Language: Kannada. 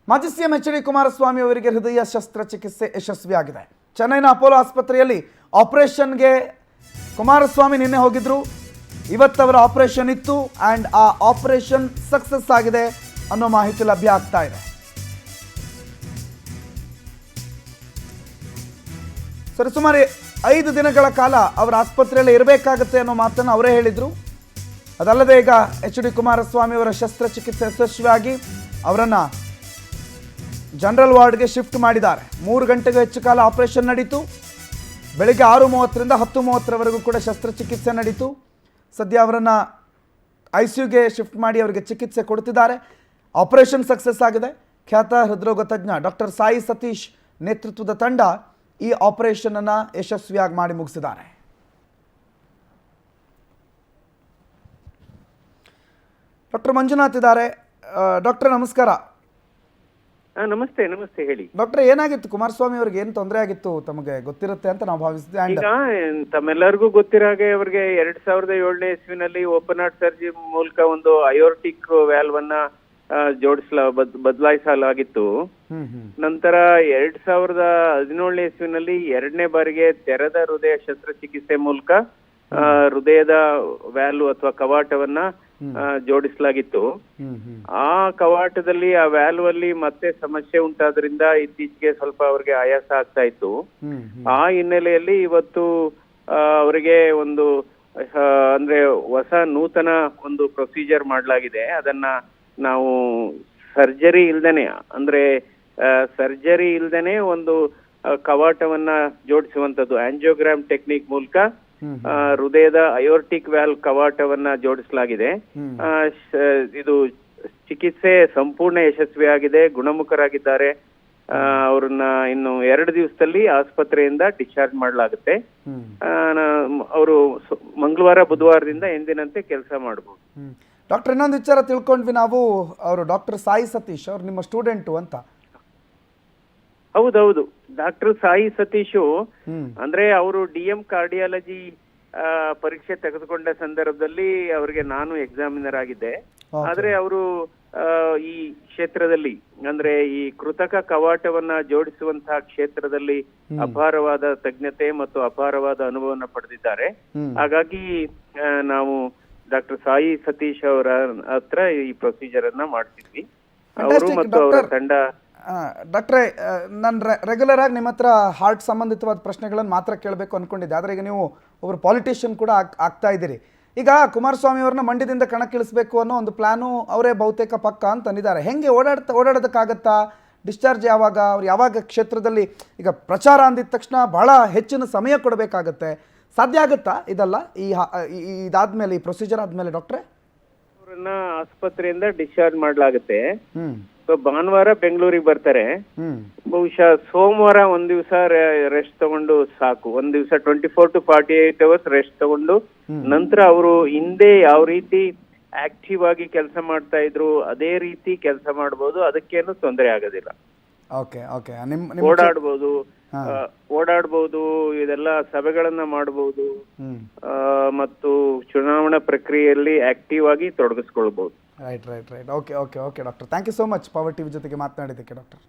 ಮಾಜಿ ಸಿಎಂ ಎಚ್.ಡಿ. ಕುಮಾರಸ್ವಾಮಿ ಅವರಿಗೆ ಹೃದಯ ಶಸ್ತ್ರಚಿಕಿತ್ಸೆ ಯಶಸ್ವಿಯಾಗಿದೆ. ಚೆನ್ನೈನ ಅಪೋಲೋ ಆಸ್ಪತ್ರೆಯಲ್ಲಿ ಆಪರೇಷನ್ಗೆ ಕುಮಾರಸ್ವಾಮಿ ನಿನ್ನೆ ಹೋಗಿದ್ರು. ಇವತ್ತವರ ಆಪರೇಷನ್ ಇತ್ತು ಆ್ಯಂಡ್ ಆ ಆಪರೇಷನ್ ಸಕ್ಸಸ್ ಆಗಿದೆ ಅನ್ನೋ ಮಾಹಿತಿ ಲಭ್ಯ ಆಗ್ತಾ ಇದೆ. ಸುಮಾರು 5 ದಿನಗಳ ಕಾಲ ಅವರ ಆಸ್ಪತ್ರೆಯಲ್ಲಿ ಇರಬೇಕಾಗುತ್ತೆ ಅನ್ನೋ ಮಾತನ್ನು ಅವರೇ ಹೇಳಿದರು. ಅದಲ್ಲದೆ ಈಗ ಎಚ್.ಡಿ. ಕುಮಾರಸ್ವಾಮಿ ಅವರ ಶಸ್ತ್ರಚಿಕಿತ್ಸೆ ಯಶಸ್ವಿಯಾಗಿ ಅವರನ್ನು ಜನರಲ್ ವಾರ್ಡ್ಗೆ ಶಿಫ್ಟ್ ಮಾಡಿದ್ದಾರೆ. 3 ಗಂಟೆಗೂ ಹೆಚ್ಚು ಕಾಲ ಆಪರೇಷನ್ ನಡೀತು. ಬೆಳಿಗ್ಗೆ 6:30ರಿಂದ 10:30ರವರೆಗೂ ಕೂಡ ಶಸ್ತ್ರಚಿಕಿತ್ಸೆ ನಡೀತು. ಸದ್ಯ ಅವರನ್ನು ICUಗೆ ಶಿಫ್ಟ್ ಮಾಡಿ ಅವರಿಗೆ ಚಿಕಿತ್ಸೆ ಕೊಡ್ತಿದ್ದಾರೆ. ಆಪರೇಷನ್ ಸಕ್ಸಸ್ ಆಗಿದೆ. ಖ್ಯಾತ ಹೃದ್ರೋಗ ತಜ್ಞ ಡಾಕ್ಟರ್ ಸಾಯಿ ಸತೀಶ್ ನೇತೃತ್ವದ ತಂಡ ಈ ಆಪರೇಷನನ್ನು ಯಶಸ್ವಿಯಾಗಿ ಮಾಡಿ ಮುಗಿಸಿದ್ದಾರೆ. ಡಾಕ್ಟರ್ ಮಂಜುನಾಥ್ ಇದ್ದಾರೆ. ಡಾಕ್ಟರ್ ನಮಸ್ಕಾರ. ನಮಸ್ತೆ. ನಮಸ್ತೆ, ಹೇಳಿ ಡಾಕ್ಟರ್. ಏನಾಗಿತ್ತು ಕುಮಾರಸ್ವಾಮಿ ಅವ್ರಿಗೆ, ಏನು ತೊಂದರೆ ಆಗಿತ್ತು ತಮಗೆ ಗೊತ್ತಿರುತ್ತೆ ಅಂತ ನಾವು ಭಾವಿಸಿದ್ವಿ. ಈಗ ತಮ್ಮೆಲ್ಲರಿಗೂ ಗೊತ್ತಿರೋ ಹಾಗೆ ಅವರಿಗೆ 2007ನೇ ಇಸ್ವಿನಲ್ಲಿ ಓಪನ್ ಹಾರ್ಟ್ ಸರ್ಜರಿ ಮೂಲಕ ಒಂದು ಅಯೋರ್ಟಿಕ್ ವ್ಯಾಲ್ವ್ ಅನ್ನ ಬದಲಾಯಿಸಲಾಗಿತ್ತು. ನಂತರ 2017ನೇ ಇಸ್ವಿನಲ್ಲಿ 2ನೇ ಬಾರಿಗೆ ತೆರೆದ ಹೃದಯ ಶಸ್ತ್ರಚಿಕಿತ್ಸೆ ಮೂಲಕ ಹೃದಯದ ವ್ಯಾಲ್ವ್ ಅಥವಾ ಕವಾಟವನ್ನ ಜೋಡಿಸಲಾಗಿತ್ತು. ಆ ಕವಾಟದಲ್ಲಿ ಆ ವ್ಯಾಲ್ವ್ ಅಲ್ಲಿ ಮತ್ತೆ ಸಮಸ್ಯೆ ಉಂಟಾದ್ರಿಂದ ಇತ್ತೀಚೆಗೆ ಸ್ವಲ್ಪ ಅವ್ರಿಗೆ ಆಯಾಸ ಆಗ್ತಾ ಇತ್ತು. ಆ ಹಿನ್ನೆಲೆಯಲ್ಲಿ ಇವತ್ತು ಅವರಿಗೆ ಒಂದು ಅಂದ್ರೆ ಹೊಸ ನೂತನ ಒಂದು ಪ್ರೊಸೀಜರ್ ಮಾಡಲಾಗಿದೆ. ಅದನ್ನ ನಾವು ಸರ್ಜರಿ ಇಲ್ದೇನೆ ಒಂದು ಕವಾಟವನ್ನ ಜೋಡಿಸುವಂತದ್ದು ಆಂಜಿಯೋಗ್ರಾಮ್ ಟೆಕ್ನಿಕ್ ಮೂಲಕ ಹೃದಯದ ಅಯೋರ್ಟಿಕ್ ವ್ಯಾಲ್ವ್ ಕವಾಟವನ್ನ ಜೋಡಿಸಲಾಗಿದೆ. ಇದು ಚಿಕಿತ್ಸೆ ಸಂಪೂರ್ಣ ಯಶಸ್ವಿಯಾಗಿದೆ. ಗುಣಮುಖರಾಗಿದ್ದಾರೆ. ಅವ್ರನ್ನ ಇನ್ನು 2 ದಿವಸದಲ್ಲಿ ಆಸ್ಪತ್ರೆಯಿಂದ ಡಿಸ್ಚಾರ್ಜ್ ಮಾಡಲಾಗುತ್ತೆ. ಅವರು ಮಂಗಳವಾರ ಬುಧವಾರದಿಂದ ಎಂದಿನಂತೆ ಕೆಲಸ ಮಾಡಬಹುದು. ಡಾಕ್ಟರ್, ಇನ್ನೊಂದು ವಿಚಾರ ತಿಳ್ಕೊಂಡ್ವಿ ನಾವು. ಅವರು ಡಾಕ್ಟರ್ ಸಾಯಿ ಸತೀಶ್ ಅವ್ರು ನಿಮ್ಮ ಸ್ಟೂಡೆಂಟು ಅಂತ. ಹೌದೌದು, ಡಾಕ್ಟರ್ ಸಾಯಿ ಸತೀಶು ಅಂದ್ರೆ ಅವರು DM ಕಾರ್ಡಿಯಾಲಜಿ ಪರೀಕ್ಷೆ ತೆಗೆದುಕೊಂಡ ಸಂದರ್ಭದಲ್ಲಿ ಅವರಿಗೆ ನಾನು ಎಕ್ಸಾಮಿನರ್ ಆಗಿದ್ದೆ. ಆದ್ರೆ ಅವರು ಈ ಕ್ಷೇತ್ರದಲ್ಲಿ ಅಂದ್ರೆ ಈ ಕೃತಕ ಕವಾಟವನ್ನ ಜೋಡಿಸುವಂತಹ ಕ್ಷೇತ್ರದಲ್ಲಿ ಅಪಾರವಾದ ತಜ್ಞತೆ ಮತ್ತು ಅಪಾರವಾದ ಅನುಭವನ ಪಡೆದಿದ್ದಾರೆ. ಹಾಗಾಗಿ ನಾವು ಡಾಕ್ಟರ್ ಸಾಯಿ ಸತೀಶ್ ಅವರ ಹತ್ರ ಈ ಪ್ರೊಸೀಜರ್ ಅನ್ನ ಮಾಡ್ತಿದ್ವಿ. ಅವರು ಮತ್ತು ಅವರ ತಂಡ. ಡಾಕ್ಟ್ರೇ, ನಾನು ರೆಗ್ಯುಲರ್ ಆಗಿ ನಿಮ್ಮ ಹತ್ರ ಹಾರ್ಟ್ ಸಂಬಂಧಿತವಾದ ಪ್ರಶ್ನೆಗಳನ್ನು ಮಾತ್ರ ಕೇಳಬೇಕು ಅನ್ಕೊಂಡಿದ್ದೆ. ಆದರೆ ಈಗ ನೀವು ಒಬ್ಬರು ಪಾಲಿಟಿಷಿಯನ್ ಕೂಡ ಆಗ್ತಾ ಇದ್ದೀರಿ. ಈಗ ಕುಮಾರಸ್ವಾಮಿ ಅವ್ರನ್ನ ಮಂಡ್ಯದಿಂದ ಕಣಕ್ಕಿಳಿಸ್ಬೇಕು ಅನ್ನೋ ಒಂದು ಪ್ಲಾನು ಅವರೇ ಬಹುತೇಕ ಪಕ್ಕ ಅಂತ ಅಂದಿದ್ದಾರೆ. ಹೆಂಗೆ ಓಡಾಡೋದಕ್ಕಾಗತ್ತಾ? ಡಿಸ್ಚಾರ್ಜ್ ಯಾವಾಗ? ಅವ್ರು ಯಾವಾಗ ಕ್ಷೇತ್ರದಲ್ಲಿ ಈಗ ಪ್ರಚಾರ ಅಂದಿದ ತಕ್ಷಣ ಬಹಳ ಹೆಚ್ಚಿನ ಸಮಯ ಕೊಡಬೇಕಾಗತ್ತೆ. ಸಾಧ್ಯ ಆಗುತ್ತಾ ಇದೆಲ್ಲ ಇದಾದ್ಮೇಲೆ, ಈ ಪ್ರೊಸೀಜರ್ ಆದ್ಮೇಲೆ? ಡಾಕ್ಟ್ರೆ, ಅವರನ್ನ ಆಸ್ಪತ್ರೆಯಿಂದ ಡಿಸ್ಚಾರ್ಜ್ ಮಾಡಲಾಗುತ್ತೆ. ಭಾನುವಾರ ಬೆಂಗಳೂರಿಗೆ ಬರ್ತಾರೆ. ಬಹುಶಃ ಸೋಮವಾರ ಒಂದ್ ದಿವಸ ರೆಸ್ಟ್ ತಗೊಂಡು ಸಾಕು. ಒಂದ್ ದಿವಸ 24 to 48 hours ರೆಸ್ಟ್ ತಗೊಂಡು ನಂತರ ಅವರು ಹಿಂದೆ ಯಾವ ರೀತಿ ಆಕ್ಟಿವ್ ಆಗಿ ಕೆಲಸ ಮಾಡ್ತಾ ಇದ್ರು ಅದೇ ರೀತಿ ಕೆಲಸ ಮಾಡಬಹುದು. ಅದಕ್ಕೇನು ತೊಂದರೆ ಆಗೋದಿಲ್ಲ. ಓಡಾಡ್ಬೋದು, ಇದೆಲ್ಲ ಸಭೆಗಳನ್ನ ಮಾಡಬಹುದು ಮತ್ತು ಚುನಾವಣಾ ಪ್ರಕ್ರಿಯೆಯಲ್ಲಿ ಆಕ್ಟಿವ್ ಆಗಿ ತೊಡಗಿಸ್ಕೊಳ್ಬಹುದು. Right. Okay doctor, thank you so much Power TV ಜೊತೆಗೆ ಮಾತನಾಡಿದ್ದಕ್ಕೆ ಡಾಕ್ಟರ್.